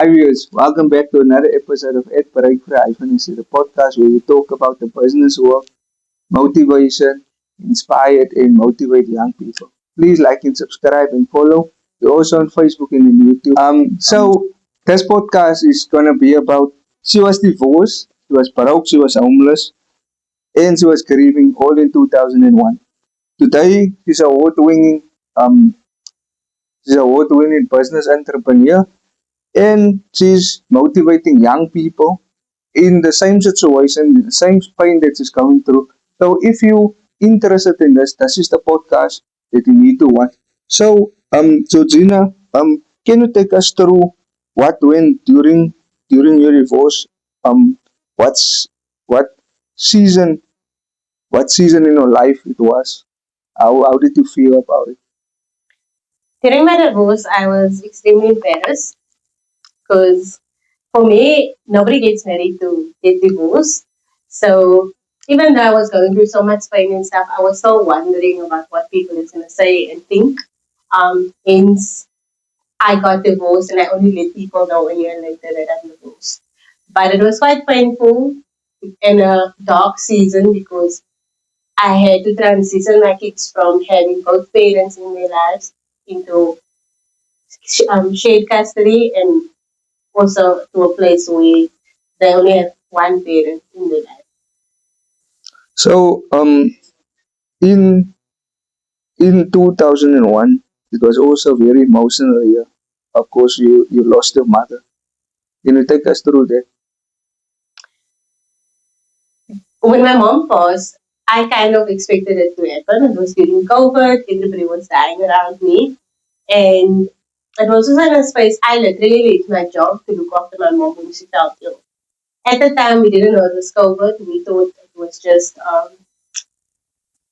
Hi viewers, welcome back to another episode of Breakfree Podcast where we talk about the business world, motivation, inspired and motivate young people. Please like and subscribe and follow. We're also on Facebook and on YouTube. So this podcast is gonna be about she was divorced, she was broke, she was homeless, and she was grieving all in 2001. Today um she's award winning business entrepreneur and she's motivating young people in the same situation, the same pain that she's going through. So if you interested in this is the podcast that you need to watch. So Georgina, can you take us through what went during your divorce? What's what season what season in your life it was? How did you feel about it? During my divorce, I was extremely embarrassed because for me, nobody gets married to get divorced. So even though I was going through so much pain and stuff, I was still wondering about what people is going to say and think. Hence, I got divorced and I only let people know a year later that I'm divorced. But it was quite painful and a dark season because I had to transition my kids from having both parents in their lives into shared custody and also to a place where they only have one parent in their life. So in 2001, it was also very emotional year. Of course, you lost your mother. Can you take us through that? When my mom passed, I kind of expected it to happen. It was during COVID, everybody was dying around me. And it was also in a space I literally left my job to look after my mom when she felt ill. At the time, we didn't know it was COVID. We thought it was just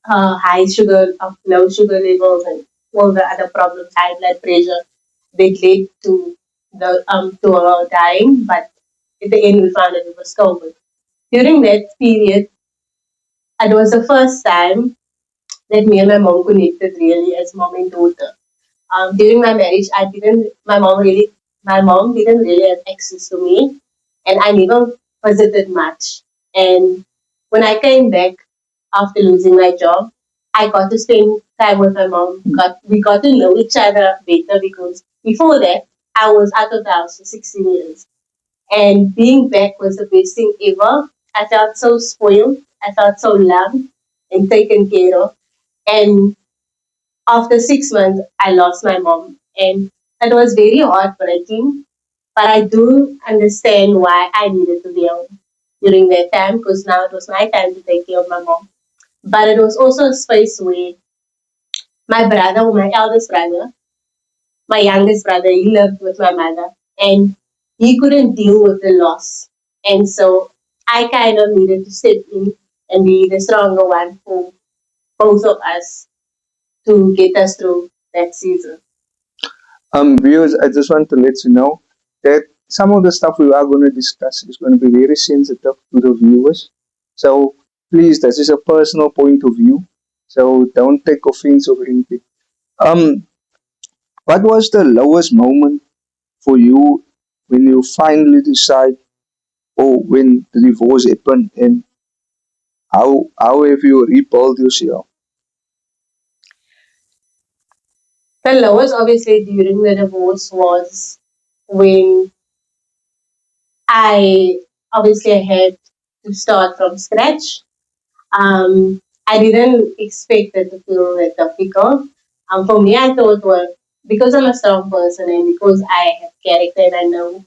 high sugar, low sugar levels, and all the other problems, high blood pressure, they led to the to her dying. But at the end, we found that it was COVID. During that period, it was the first time that me and my mom connected really as mom and daughter. During my marriage, my mom didn't really have access to me, and I never visited much. And when I came back after losing my job, I got to spend time with my mom. We got to know each other better because before that, I was out of the house for 16 years. And being back was the best thing ever. I felt so spoiled. I felt so loved and taken care of. And after 6 months, I lost my mom. And that was very heartbreaking. But I do understand why I needed to be home during that time because now it was my time to take care of my mom. But it was also a space where my brother, my eldest brother, my youngest brother, he lived with my mother and he couldn't deal with the loss. And so I kind of needed to step in and be the stronger one for both of us to get us through that season. Viewers, I just want to let you know that some of the stuff we are going to discuss is going to be very sensitive to the viewers. So please, this is a personal point of view. So don't take offense or anything. Um, what was the lowest moment for you when you finally decide, or when the divorce happened, and how have you rebuilt yourself? The lowest, obviously, during the divorce was when I obviously had to start from scratch. I didn't expect it to feel that difficult. For me, I thought, well, because I'm a strong person and because I have character and I know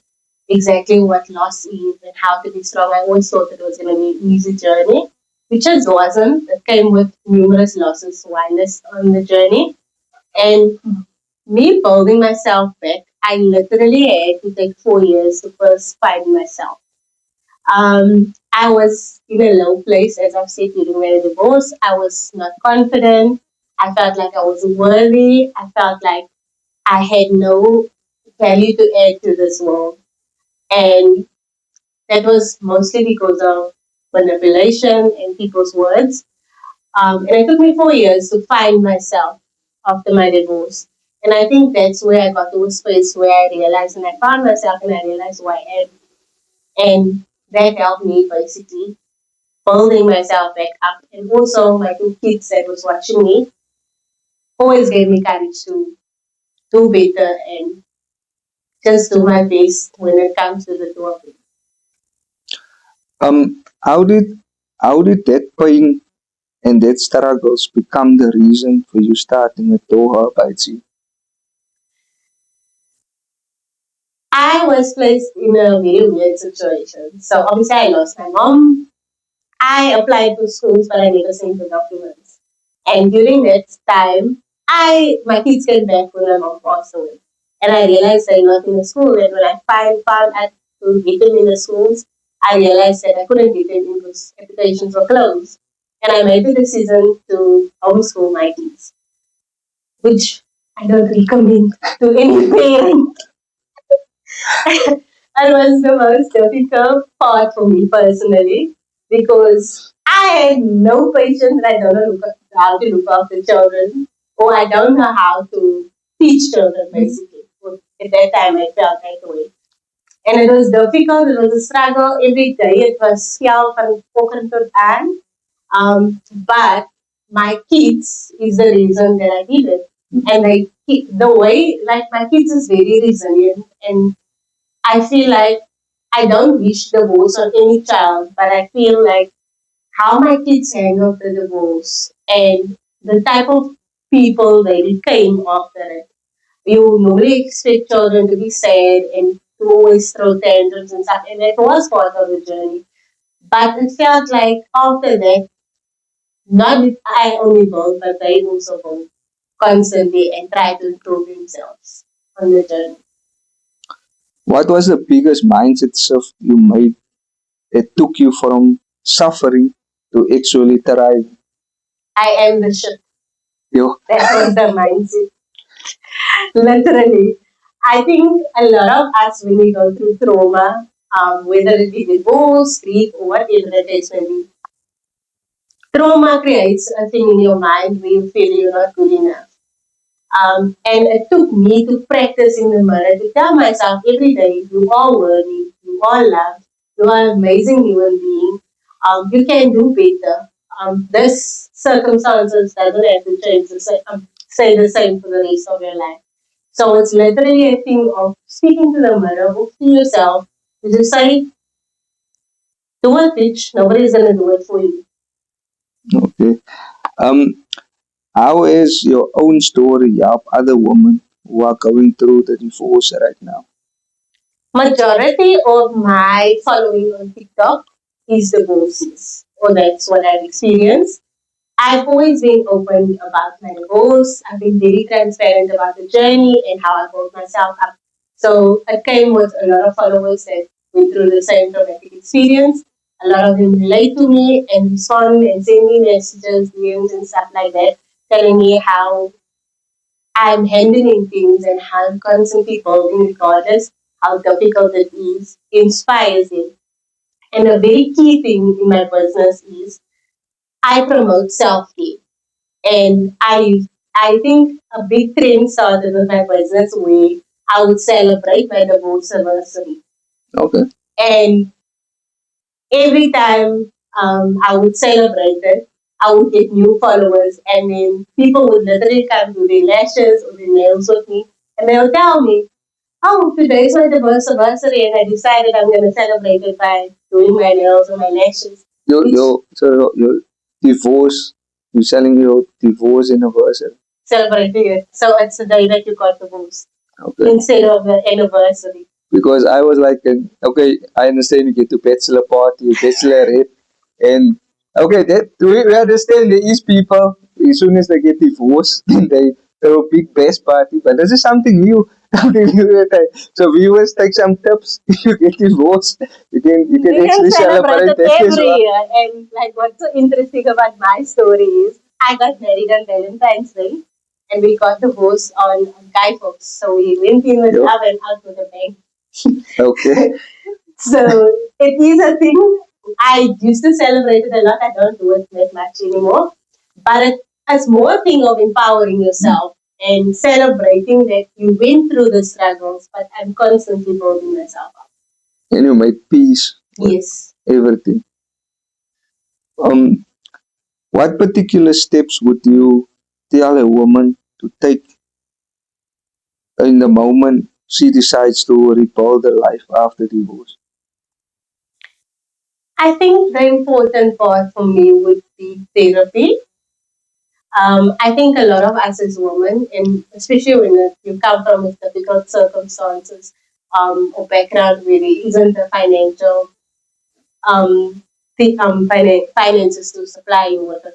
exactly what loss is and how to be strong, I always thought it was going to be an easy journey, which it wasn't. It came with numerous losses while on the journey. And me building myself back, I literally had to take 4 years to first find myself. I was in a low place, as I've said, during my divorce. I was not confident. I felt like I wasn't worthy. I felt like I had no value to add to this world. And that was mostly because of manipulation and people's words. And it took me 4 years to find myself after my divorce. And I think that's where I got to a space where I realized and I found myself and I realized who I am. And that helped me basically building myself back up. And also my two kids that was watching me always gave me courage to do better and just do my best when it comes to the two of them. How did that pain and that struggles become the reason for you starting a Doha by G? I was placed in a very weird situation. So obviously I lost my mom. I applied to schools but I never sent the documents. And during that time, my kids came back when my mom passed away. And I realized they're not in the school. And when I found out to get them in the schools, I realized that I couldn't get them because applications were closed. And I made the decision to homeschool my kids, which I don't recommend to any parent. That was the most difficult part for me personally because I had no patience and I don't know how to look after children or I don't know how to teach children basically. So at that time I felt that way. And it was difficult, it was a struggle every day. It was hell from oggend tot aan. But my kids is the reason that I did it. And the way, like my kids is very resilient and I feel like I don't wish divorce on any child, but I feel like how my kids handled the divorce and the type of people they became after it. You normally expect children to be sad and to always throw tantrums and stuff, and it was part of the journey. But it felt like after that, not that I only both, but they also both constantly and try to improve themselves on the journey. What was the biggest mindset shift you made that took you from suffering to actually thriving? I am the ship. Yo, That was the mindset. Literally. I think a lot of us, when we go through trauma, whether it be divorce, grief, or whatever the case may be, trauma creates a thing in your mind where you feel you're not good enough. And it took me to practice in the mirror to tell myself every day, you are worthy, you are loved, you are an amazing human being, you can do better. This circumstances doesn't have to change say the same for the rest of your life. So it's literally a thing of speaking to the mirror, or to yourself, to just say, do it, bitch. Nobody's gonna do it for you. okay. Um, how is your own story help other women who are going through the divorce right now? Majority of my following on TikTok is divorces. Or that's what I've experienced. I've always been open about my divorce. I've been very transparent about the journey and how I built myself up. So it came with a lot of followers that went through the same traumatic experience. A lot of them relate to me and respond and send me messages, DMs and stuff like that, telling me how I'm handling things and how I'm constantly building regardless how difficult it is, inspires them. And a very key thing in my business is I promote self-care. And I think a big trend started with my business where I would celebrate my divorce anniversary. Okay. And every time I would celebrate it, I would get new followers. And then people would literally come do their lashes or their nails with me. And they'll tell me, oh, today's my divorce anniversary. And I decided I'm going to celebrate it by doing my nails and my lashes. Your divorce, you're selling your divorce anniversary. Celebrating it. So it's the day that you got divorced Okay. instead of the anniversary. Because I was like, okay, I understand you get to bachelor party, bachelorette, and okay, we understand there is people as soon as they get divorced, then they throw a big bash party. But this is something new. Something new that so viewers take some tips. If you get divorced, you can You can actually celebrate celebrate it that as every well. year. And like what's so interesting about my story is I got married on Valentine's Day and we got divorced on Guy Fawkes. So we went in with Yep. love and out with a bang. Okay. So it is a thing. I used to celebrate it a lot. I don't do it that much anymore. But it's more a thing of empowering yourself and celebrating that you went through the struggles, but I'm constantly building myself up. And you make peace with Yes. everything. Um, what particular steps would you tell a woman to take in the moment she decides to rebuild her life after divorce? I think the important part for me would be therapy. I think a lot of us as women, and especially when you come from difficult circumstances or background where there isn't the financial finances to supply you with a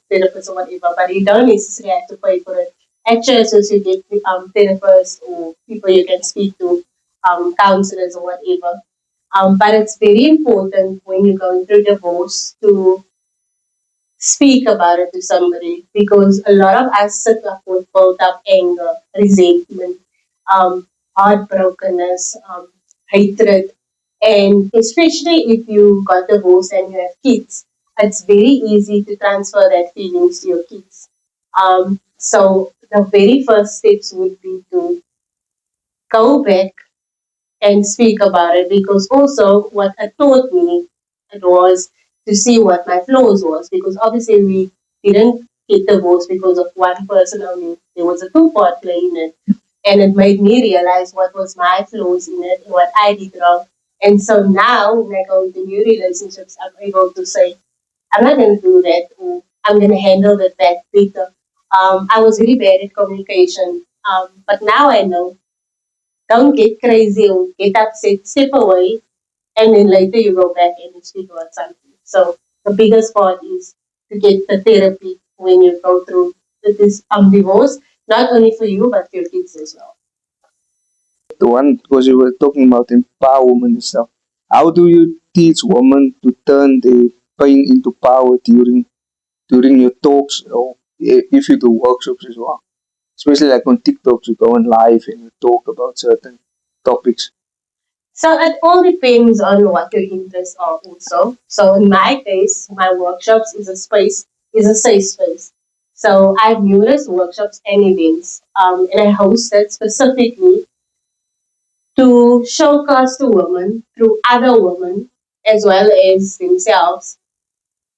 therapist or whatever, but you don't necessarily have to pay for it. At churches, you get therapists or people you can speak to, counselors or whatever. But it's very important when you're going through divorce to speak about it to somebody because a lot of us sit up with built up anger, resentment, heartbrokenness, hatred. And especially if you got divorced and you have kids, it's very easy to transfer that feelings to your kids. So the very first steps would be to go back and speak about it because also what it taught me it was to see what my flaws was because obviously we didn't get divorced because of one person only. There was a two-part play in it. And it made me realize what was my flaws in it and what I did wrong. And so now when I go into new relationships, I'm able to say, I'm not gonna do that or I'm gonna handle that better. I was really bad at communication. But now I know don't get crazy or get upset, step away, and then later you go back and you speak about something. So the biggest part is to get the therapy when you go through this divorce, not only for you but for your kids as well. The one because you were talking about empowerment and stuff. How do you teach women to turn their pain into power during your talks or if you do workshops as well? Especially like on TikTok, you go on live and you talk about certain topics. So it all depends on what your interests are also. So in my case, my workshops is a safe space. So I have numerous workshops and events, and I host that specifically to showcase to women through other women as well as themselves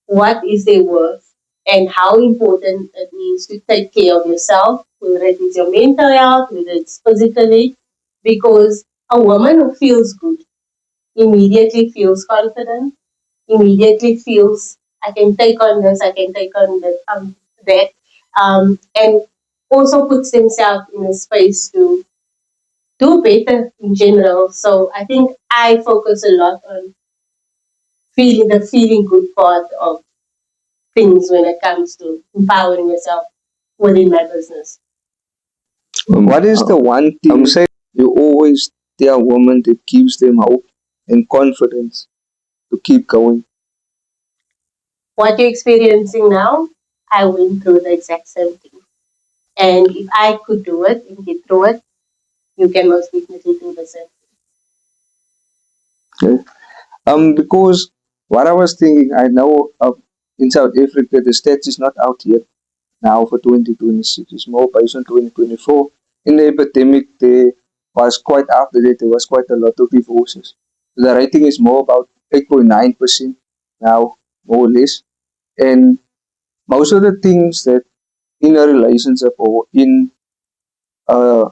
what is their worth and how important it is to take care of yourself, whether it is your mental health, whether it's physically, because a woman who feels good immediately feels confident, immediately feels I can take on this, I can take on that, and also puts themselves in a space to do better in general. So I think I focus a lot on feeling good part of things when it comes to empowering yourself within my business. What is the one thing say you always tell women that gives them hope and confidence to keep going? What you're experiencing now, I went through the exact same thing. And if I could do it and get through it, you can most definitely do the same. Okay. Because what I was thinking, I know in South Africa the stats is not out yet now for 2026. It's more based on 2024. In the epidemic, there was quite after that there was quite a lot of divorces. The rating is more about 8.9% now, more or less. And most of the things that in a relationship or in uh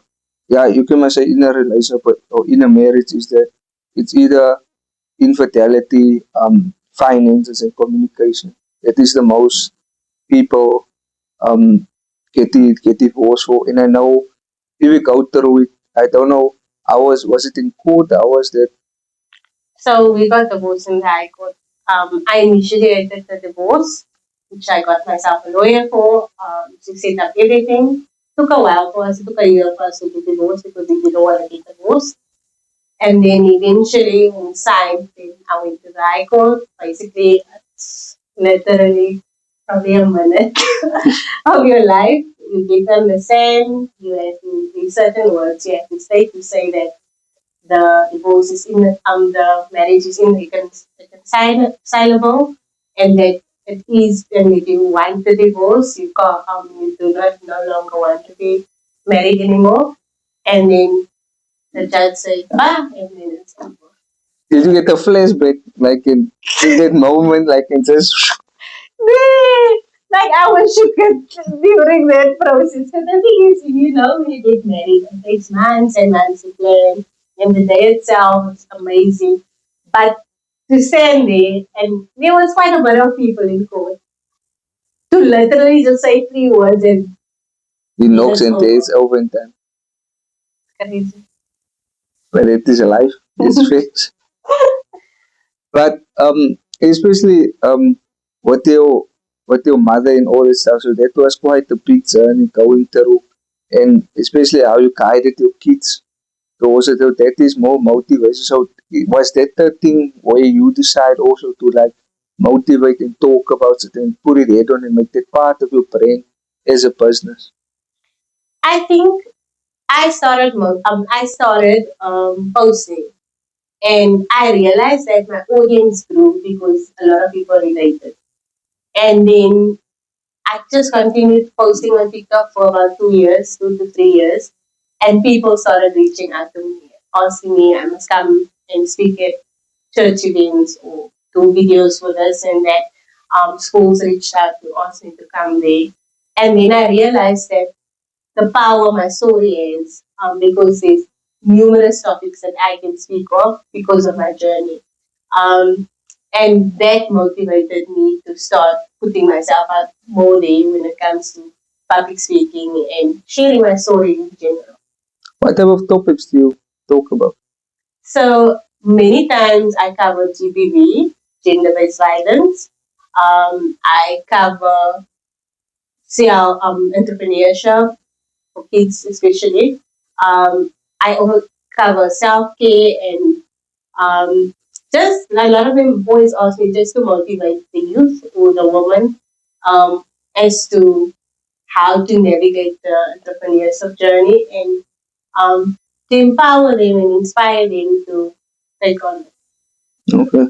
yeah you can say in a relationship or in a marriage is that it's either infidelity, finances, and communication. That is the most people get divorced for. And I know if we go through it, I don't know. I was it in court? I was that So we got divorced in the High Court. I initiated the divorce, which I got myself a lawyer for to set up everything. Took a while for us, it took a year for us to get divorced because we didn't want to get divorced. And then eventually, when we signed, then I went to the High Court. Basically, it's literally probably a minute of your life. You get on the sand, you have to do certain words, you have to say that the divorce is in the marriage is irreconcilable, and that it is, and if you want the divorce, you do not no longer want to be married anymore. And then the judge says, and then it's over. Did you get a flashback, like in that moment, like in just Me, like I was shook during that process. Because the thing is, when you get married, it takes months and months to plan, and the day itself is amazing. But to stand there, and there was quite a bit of people in court, to literally just say three words and the then knocks it's and over. days over in time? Crazy. But it is alive. It's fixed. But especially what your what your mother and all this stuff. So that was quite a big journey going through, and especially how you guided your kids. So also that is more motivation. So was that the thing where you decide also to like motivate and talk about it and put it head on and make that part of your brain as a business? I think I started posting, and I realized that my audience grew because a lot of people related. And then I just continued posting on TikTok for about 2 years, 2 to 3 years, and people started reaching out to me, asking me I must come and speak at church events or do videos for this and that. Schools reached out to ask me to come there, and then I realized that the power of my story is, because there's numerous topics that I can speak of because of my journey. Um, and that motivated me to start putting myself out more there when it comes to public speaking and sharing my story in general. What type of topics do you talk about? So many times I cover GBV, gender based violence. I cover entrepreneurship for kids, especially. I also cover self care and just a lot of them always ask me just to motivate the youth or the woman, as to how to navigate the entrepreneurship journey and, to empower them and inspire them to take on Okay.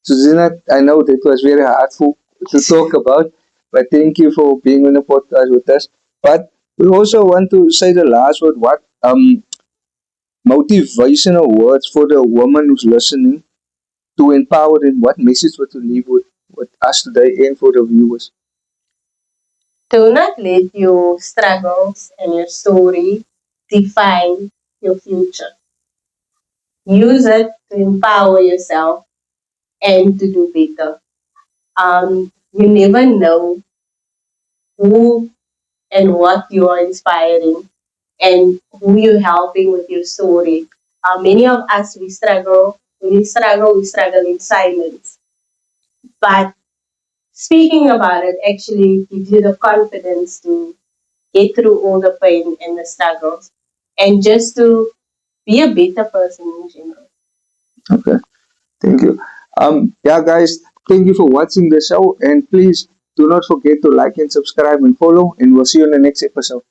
Susanna, I know that was very hard to talk about, but thank you for being on the podcast with us. But we also want to say the last word. What motivational words for the woman who's listening to empower them? What message would you leave with us today and for the viewers? Do not let your struggles and your story define your future. Use it to empower yourself and to do better. You never know who and what you are inspiring and who you're helping with your story. Many of us, we struggle. When we struggle in silence. But speaking about it actually gives you the confidence to get through all the pain and the struggles and just to be a better person in general. Okay, thank you. Yeah, guys, thank you for watching the show, and please do not forget to like and subscribe and follow. And we'll see you in the next episode.